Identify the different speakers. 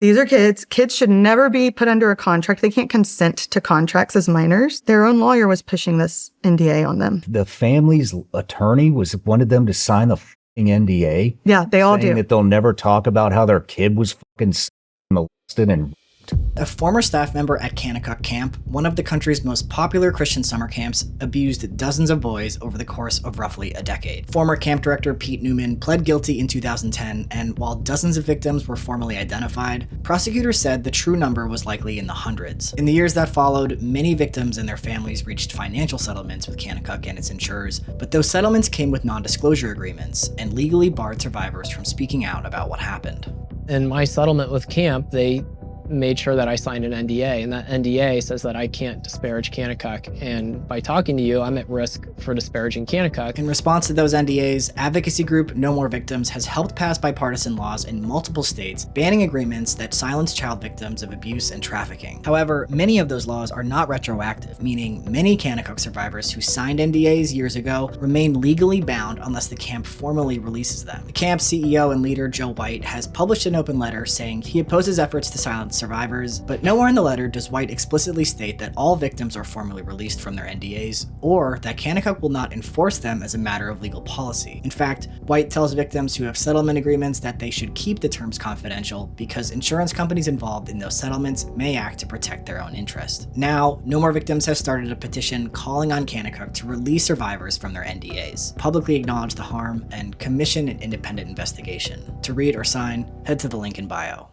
Speaker 1: These are kids. Kids should never be put under a contract. They can't consent to contracts as minors. Their own lawyer was pushing this NDA on them.
Speaker 2: The family's attorney wanted them to sign the fucking NDA.
Speaker 1: Yeah, they all do.
Speaker 2: That they'll never talk about how their kid was fucking molested and
Speaker 3: A former staff member at Kanakuk Camp, one of the country's most popular Christian summer camps, abused dozens of boys over the course of roughly a decade. Former camp director Pete Newman pled guilty in 2010, and while dozens of victims were formally identified, prosecutors said the true number was likely in the hundreds. In the years that followed, many victims and their families reached financial settlements with Kanakuk and its insurers, but those settlements came with non-disclosure agreements and legally barred survivors from speaking out about what happened.
Speaker 4: In my settlement with camp, they made sure that I signed an NDA, and that NDA says that I can't disparage Kanakuk, and by talking to you, I'm at risk for disparaging Kanakuk.
Speaker 3: In response to those NDAs, advocacy group No More Victims has helped pass bipartisan laws in multiple states banning agreements that silence child victims of abuse and trafficking. However, many of those laws are not retroactive, meaning many Kanakuk survivors who signed NDAs years ago remain legally bound unless the camp formally releases them. The camp's CEO and leader, Joe White, has published an open letter saying he opposes efforts to silence survivors, but nowhere in the letter does White explicitly state that all victims are formally released from their NDAs, or that Kanakuk will not enforce them as a matter of legal policy. In fact, White tells victims who have settlement agreements that they should keep the terms confidential because insurance companies involved in those settlements may act to protect their own interest. Now, No More Victims has started a petition calling on Kanakuk to release survivors from their NDAs, publicly acknowledge the harm, and commission an independent investigation. To read or sign, head to the link in bio.